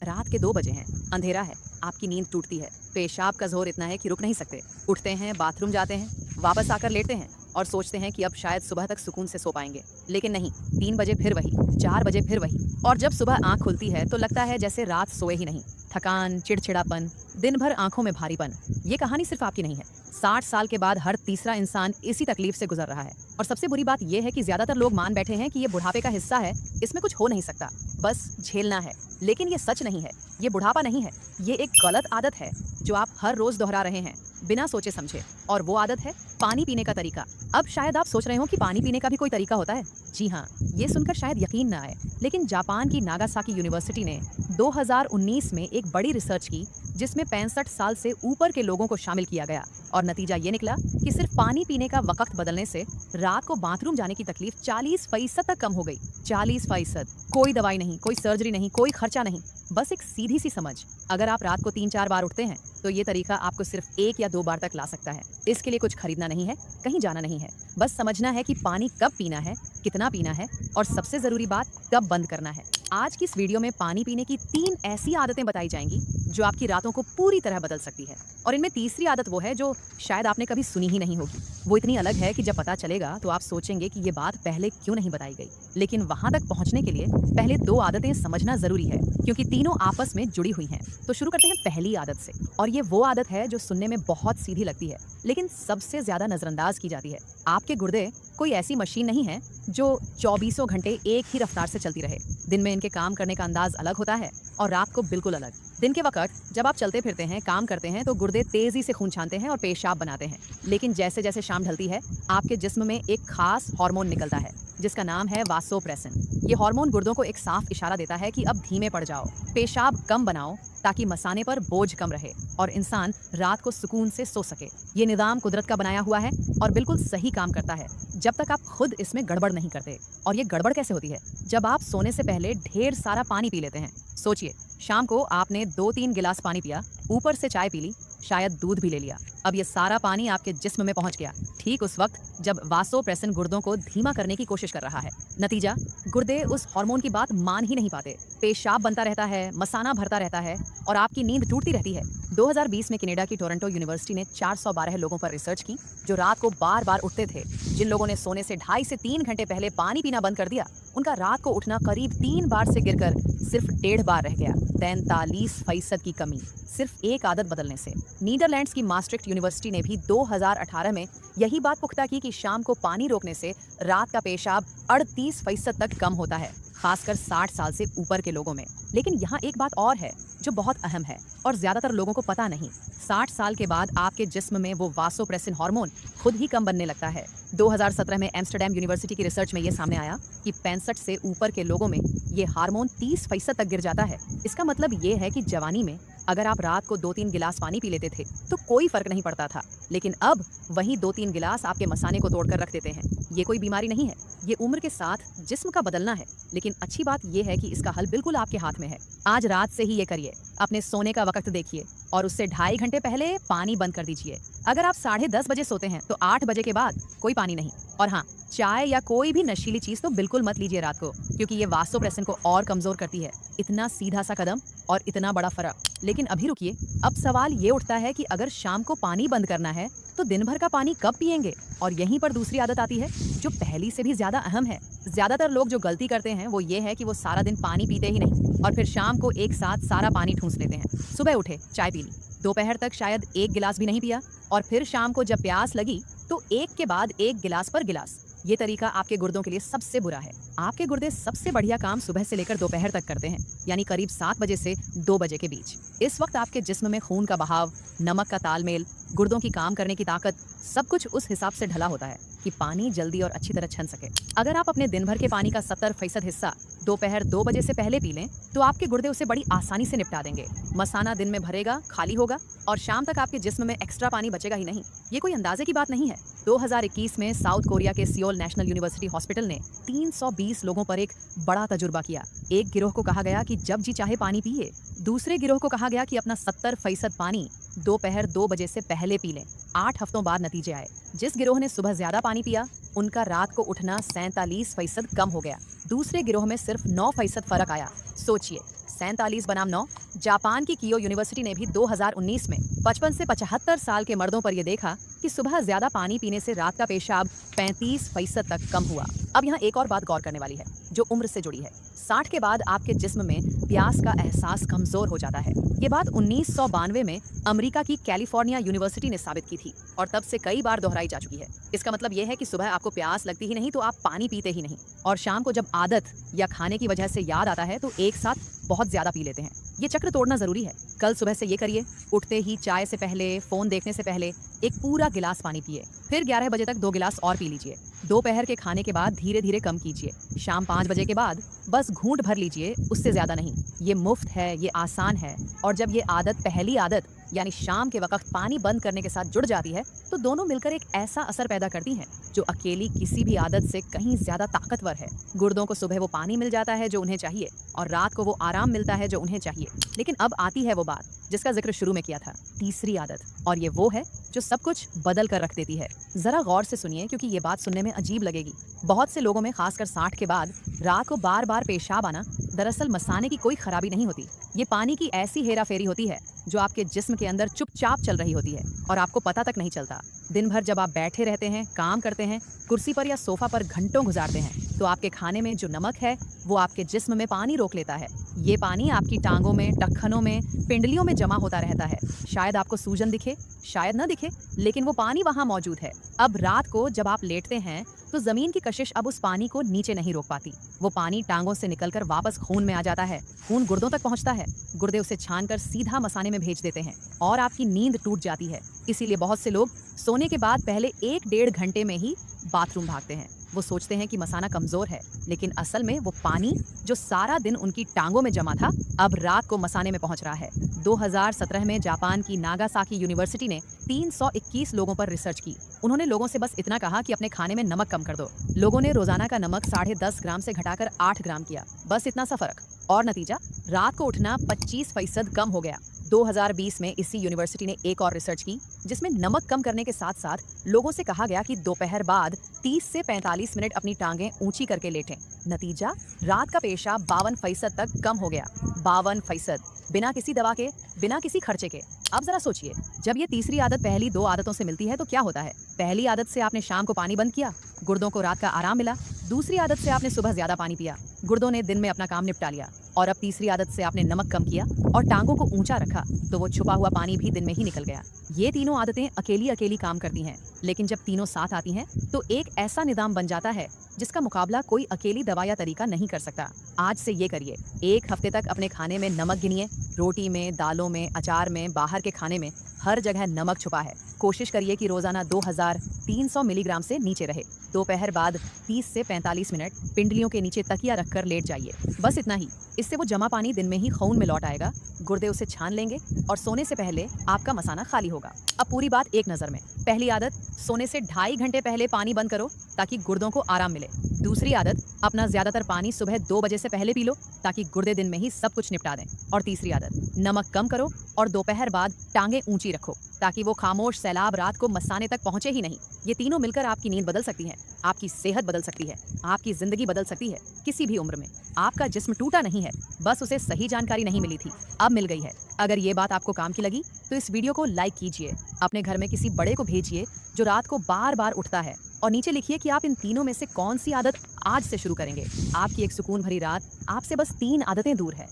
रात के 2 बजे हैं, अंधेरा है, आपकी नींद टूटती है, पेशाब का जोर इतना है कि रुक नहीं सकते। उठते हैं, बाथरूम जाते हैं, वापस आकर लेटते हैं और सोचते हैं कि अब शायद सुबह तक सुकून से सो पाएंगे। लेकिन नहीं, 3 बजे फिर वही, 4 बजे फिर वही। और जब सुबह आंख खुलती है तो लगता है जैसे रात सोए ही नहीं। थकान, चिड़चिड़ापन, दिन भर आंखों में भारीपन। ये कहानी सिर्फ आपकी नहीं है। 60 साल के बाद हर तीसरा इंसान इसी तकलीफ से गुजर रहा है। और सबसे बुरी बात यह है कि ज्यादातर लोग मान बैठे हैं कि ये बुढ़ापे का हिस्सा है, इसमें कुछ हो नहीं सकता, बस झेलना है। लेकिन ये सच नहीं है, ये बुढ़ापा नहीं है, ये एक गलत आदत है जो आप हर रोज दोहरा रहे हैं बिना सोचे समझे। और वो आदत है पानी पीने का तरीका। अब शायद आप सोच रहे हो कि पानी पीने का भी कोई तरीका होता है। जी हाँ, ये सुनकर शायद यकीन ना आए, लेकिन जापान की नागासाकी यूनिवर्सिटी ने 2019 में एक बड़ी रिसर्च की जिसमें 65 साल से ऊपर के लोगों को शामिल किया गया। और नतीजा ये निकला कि सिर्फ पानी पीने का वक्त बदलने से रात को बाथरूम जाने की तकलीफ 40% तक कम हो गई। 40%। कोई दवाई नहीं, कोई सर्जरी नहीं, कोई खर्चा नहीं, बस एक सीधी सी समझ। अगर आप रात को 3-4 बार उठते हैं तो ये तरीका आपको सिर्फ 1 या 2 बार तक ला सकता है। इसके लिए कुछ खरीदना नहीं है, कहीं जाना नहीं है, बस समझना है कि पानी कब पीना है, कितना पीना है और सबसे जरूरी बात कब बंद करना है। आज की इस वीडियो में पानी पीने की 3 ऐसी आदतें बताई जाएंगी जो आपकी रातों को पूरी तरह बदल सकती है। और इनमें तीसरी आदत वो है जो शायद आपने कभी सुनी ही नहीं होगी। वो इतनी अलग है कि जब पता चलेगा तो आप सोचेंगे कि ये बात पहले क्यों नहीं बताई गई। लेकिन वहां तक पहुंचने के लिए पहले 2 आदतें समझना जरूरी है, क्योंकि तीनों आपस में जुड़ी हुई हैं। तो शुरू करते हैं पहली आदत से। और ये वो आदत है जो सुनने में बहुत सीधी लगती है, लेकिन सबसे ज्यादा नजरअंदाज की जाती है। आपके गुर्दे कोई ऐसी मशीन नहीं है जो 24 घंटे एक ही रफ्तार से चलती रहे। दिन में इनके काम करने का अंदाज अलग होता है और रात को बिल्कुल अलग। दिन के वक्त जब आप चलते फिरते हैं, काम करते हैं, तो गुर्दे तेजी से खून छानते हैं और पेशाब बनाते हैं। लेकिन जैसे जैसे शाम ढलती है, आपके जिस्म में एक खास हार्मोन निकलता है जिसका नाम है वासोप्रेसिन। ये हार्मोन गुर्दों को एक साफ इशारा देता है कि अब धीमे पड़ जाओ, पेशाब कम बनाओ, ताकि मसाने पर बोझ कम रहे और इंसान रात को सुकून से सो सके। ये निजाम कुदरत का बनाया हुआ है और बिल्कुल सही काम करता है जब तक आप खुद इसमें गड़बड़ नहीं करते। और ये गड़बड़ कैसे होती है? जब आप सोने से पहले ढेर सारा पानी पी लेते हैं। सोचिए, शाम को आपने 2-3 गिलास पानी पिया, ऊपर से चाय पी ली, शायद दूध भी ले लिया। अब ये सारा पानी आपके जिस्म में पहुंच गया ठीक उस वक्त जब वासोप्रेसिन गुर्दों को धीमा करने की कोशिश कर रहा है। नतीजा, गुर्दे उस हार्मोन की बात मान ही नहीं पाते। पेशाब बनता रहता है, मसाना भरता रहता है और आपकी नींद टूटती रहती है। 2020 में कनाडा की टोरंटो यूनिवर्सिटी ने 412 लोगों पर रिसर्च की जो रात को बार-बार उठते थे। जिन लोगों ने सोने से 2.5 से 3 घंटे पहले पानी पीना बंद कर दिया, उनका रात को उठना करीब 3 बार से गिरकर सिर्फ 1.5 बार रह गया। 43% की कमी सिर्फ एक आदत बदलने से। नीदरलैंड्स की मास्ट्रिक्ट यूनिवर्सिटी ने भी 2018 में यही बात पुख्ता की कि शाम को पानी रोकने से रात का पेशाब 38% तक कम होता है, खासकर 60 साल से ऊपर के लोगों में। लेकिन यहाँ एक बात और है जो बहुत अहम है और ज्यादातर लोगों को पता नहीं। 60 साल के बाद आपके जिस्म में वो वासोप्रेसिन हार्मोन खुद ही कम बनने लगता है। 2017 में एम्स्टर्डम यूनिवर्सिटी की रिसर्च में ये सामने आया कि 65 से ऊपर के लोगों में ये हार्मोन 30% तक गिर जाता है। इसका मतलब ये है कि जवानी में अगर आप रात को 2-3 गिलास पानी पी लेते थे तो कोई फर्क नहीं पड़ता था, लेकिन अब वही 2-3 गिलास आपके मसाने को तोड़कर रख देते हैं। ये कोई बीमारी नहीं है, ये उम्र के साथ जिस्म का बदलना है। लेकिन अच्छी बात ये है कि इसका हल बिल्कुल आपके हाथ में है। आज रात से ही ये करिए। अपने सोने का वक्त देखिए और उससे 2.5 घंटे पहले पानी बंद कर दीजिए। अगर आप 10:30 बजे सोते हैं तो 8 बजे के बाद कोई पानी नहीं। और हाँ, चाय या कोई भी नशीली चीज तो बिल्कुल मत लीजिए रात को, क्योंकि ये वासोप्रेसिन को और कमजोर करती है। इतना सीधा सा कदम और इतना बड़ा फर्क। लेकिन अभी रुकिए, अब सवाल ये उठता है कि अगर शाम को पानी बंद करना है तो दिन भर का पानी कब पिएंगे? और यहीं पर दूसरी आदत आती है जो पहली से भी ज्यादा अहम है। ज्यादातर लोग जो गलती करते हैं वो ये है कि वो सारा दिन पानी पीते ही नहीं और फिर शाम को एक साथ सारा पानी ठूंस लेते हैं। सुबह उठे, चाय पी ली, दोपहर तक शायद 1 गिलास भी नहीं पिया और फिर शाम को जब प्यास लगी तो एक के बाद एक गिलास पर गिलास। ये तरीका आपके गुर्दों के लिए सबसे बुरा है। आपके गुर्दे सबसे बढ़िया काम सुबह से लेकर दोपहर तक करते हैं, यानी करीब 7 बजे से 2 बजे के बीच। इस वक्त आपके जिस्म में खून का बहाव, नमक का तालमेल, गुर्दों की काम करने की ताकत, सब कुछ उस हिसाब से ढला होता है कि पानी जल्दी और अच्छी तरह छन सके। अगर आप अपने दिन भर के पानी का 70% हिस्सा दोपहर 2 बजे से पहले पी लें तो आपके गुर्दे उसे बड़ी आसानी से निपटा देंगे। मसाना दिन में भरेगा, खाली होगा और शाम तक आपके जिस्म में एक्स्ट्रा पानी बचेगा ही नहीं। ये कोई अंदाजे की बात नहीं है। 2021 में साउथ कोरिया के सियोल नेशनल यूनिवर्सिटी हॉस्पिटल ने 320 लोगों पर एक बड़ा तजुर्बा किया। एक गिरोह को कहा गया कि जब जी चाहे पानी पिए, दूसरे गिरोह को कहा गया कि अपना 70% पानी दोपहर 2 बजे से पहले पी लें। 8 हफ्तों बाद नतीजे आए। जिस गिरोह ने सुबह ज्यादा पानी पिया, उनका रात को उठना 47% कम हो गया। दूसरे गिरोह में सिर्फ 9% फर्क आया। सोचिए, 47 बनाम 9। जापान की कियो यूनिवर्सिटी ने भी 2019 में 55 से 75 साल के मर्दों पर यह देखा कि सुबह ज्यादा पानी पीने से रात का पेशाब 35% तक कम हुआ। अब यहाँ एक और बात गौर करने वाली है जो उम्र से जुड़ी है। 60 के बाद आपके जिस्म में प्यास का एहसास कमजोर हो जाता है। ये बात 1992 में अमेरिका की कैलिफोर्निया यूनिवर्सिटी ने साबित की थी और तब से कई बार दोहराई जा चुकी है। इसका मतलब ये है कि सुबह आपको प्यास लगती ही नहीं तो आप पानी पीते ही नहीं, और शाम को जब आदत या खाने की वजह से याद आता है तो एक साथ बहुत ज्यादा पी लेते हैं। ये चक्र तोड़ना जरूरी है। कल सुबह से ये करिए, उठते ही चाय से पहले, फोन देखने से पहले एक पूरा गिलास पानी पिए, फिर 11 बजे तक 2 गिलास और पी लीजिए। दोपहर के खाने के बाद धीरे धीरे कम कीजिए। शाम 5 बजे के बाद बस घूंट भर लीजिए, उससे ज्यादा नहीं। ये मुफ्त है, ये आसान है, और जब ये आदत, पहली आदत यानी शाम के वक्त पानी बंद करने के साथ जुड़ जाती है तो दोनों मिलकर एक ऐसा असर पैदा करती हैं जो अकेली किसी भी आदत से कहीं ज्यादा ताकतवर है। गुर्दों को सुबह वो पानी मिल जाता है जो उन्हें चाहिए, और रात को वो आराम मिलता है जो उन्हें चाहिए। लेकिन अब आती है वो बात जिसका जिक्र शुरू में किया था, तीसरी आदत, और ये वो है जो सब कुछ बदल कर रख देती है। जरा गौर से सुनिए क्योंकि ये बात सुनने में अजीब लगेगी। बहुत से लोगों में, खासकर 60 के बाद, रात को बार बार पेशाब आना दरअसल मसाने की कोई खराबी नहीं होती। ये पानी की ऐसी हेराफेरी होती है जो आपके जिस्म के अंदर चुपचाप चल रही होती है और आपको पता तक नहीं चलता। दिन भर जब आप बैठे रहते हैं, काम करते हैं, कुर्सी पर या सोफा पर घंटों गुजारते हैं, तो आपके खाने में जो नमक है वो आपके जिस्म में पानी रोक लेता है। ये पानी आपकी टांगों में, टखनों में, पिंडलियों में जमा होता रहता है। शायद आपको सूजन दिखे, शायद न दिखे, लेकिन वो पानी वहाँ मौजूद है। अब रात को जब आप लेटते हैं तो जमीन की कशिश अब उस पानी को नीचे नहीं रोक पाती। वो पानी टांगों से निकलकर वापस खून में आ जाता है। खून गुर्दों तक पहुंचता है, गुर्दे उसे छानकर सीधा मसाने में भेज देते हैं और आपकी नींद टूट जाती है। इसीलिए बहुत से लोग सोने के बाद पहले 1-1.5 घंटे में ही बाथरूम भागते हैं। वो सोचते हैं कि मसाना कमजोर है, लेकिन असल में वो पानी जो सारा दिन उनकी टांगों में जमा था अब रात को मसाने में पहुंच रहा है। 2017 में जापान की नागासाकी यूनिवर्सिटी ने 321 लोगों पर रिसर्च की। उन्होंने लोगों से बस इतना कहा कि अपने खाने में नमक कम कर दो। लोगों ने रोजाना का नमक 10.5 ग्राम से घटाकर 8 ग्राम किया, बस इतना सा फर्क। और नतीजा, रात को उठना 25% कम हो गया। 2020 में इसी यूनिवर्सिटी ने एक और रिसर्च की जिसमें नमक कम करने के साथ साथ लोगों से कहा गया कि दोपहर बाद 30 से 45 मिनट अपनी टांगें ऊंची करके लेटें। नतीजा, रात का पेशाब 52% तक कम हो गया। 52%, बिना किसी दवा के, बिना किसी खर्चे के। अब जरा सोचिए, जब ये तीसरी आदत पहली 2 आदतों से मिलती है तो क्या होता है। पहली आदत से आपने शाम को पानी बंद किया, गुर्दों को रात का आराम मिला। दूसरी आदत से आपने सुबह ज्यादा पानी पिया, गुर्दों ने दिन में अपना काम निपटा लिया। और अब तीसरी आदत से आपने नमक कम किया और टांगों को ऊंचा रखा, तो वो छुपा हुआ पानी भी दिन में ही निकल गया। ये तीनों आदतें अकेली अकेली काम करती हैं, लेकिन जब तीनों साथ आती हैं तो एक ऐसा निजाम बन जाता है जिसका मुकाबला कोई अकेली दवा या तरीका नहीं कर सकता। आज से ये करिए, 1 हफ्ते तक अपने खाने में नमक गिनिए। रोटी में, दालों में, अचार में, बाहर के खाने में, हर जगह नमक छुपा है। कोशिश करिए कि रोजाना 2300 मिलीग्राम से नीचे रहे। दोपहर बाद 30 से 45 मिनट पिंडलियों के नीचे तकिया रखकर लेट जाइए। बस इतना ही। इससे वो जमा पानी दिन में ही खून में लौट आएगा, गुर्दे उसे छान लेंगे और सोने से पहले आपका मसाना खाली होगा। अब पूरी बात एक नज़र में। पहली आदत, सोने से 2.5 घंटे पहले पानी बंद करो ताकि गुर्दों को आराम मिले। दूसरी आदत, अपना ज्यादातर पानी सुबह 2 बजे से पहले पी लो ताकि गुर्दे दिन में ही सब कुछ निपटा दें। और तीसरी आदत, नमक कम करो और दोपहर बाद टांगे ऊंची रखो ताकि वो खामोश सैलाब रात को मसाने तक पहुंचे ही नहीं। ये तीनों मिलकर आपकी नींद बदल सकती है, आपकी सेहत बदल सकती है, आपकी जिंदगी बदल सकती है। किसी भी उम्र में आपका जिस्म टूटा नहीं है, बस उसे सही जानकारी नहीं मिली थी, अब मिल गई है। अगर ये बात आपको काम की लगी तो इस वीडियो को लाइक कीजिए, अपने घर में किसी बड़े को भेजिए जो रात को बार बार उठता है, और नीचे लिखिए कि आप इन तीनों में से कौन सी आदत आज से शुरू करेंगे। आपकी एक सुकून भरी रात आपसे बस 3 आदतें दूर है।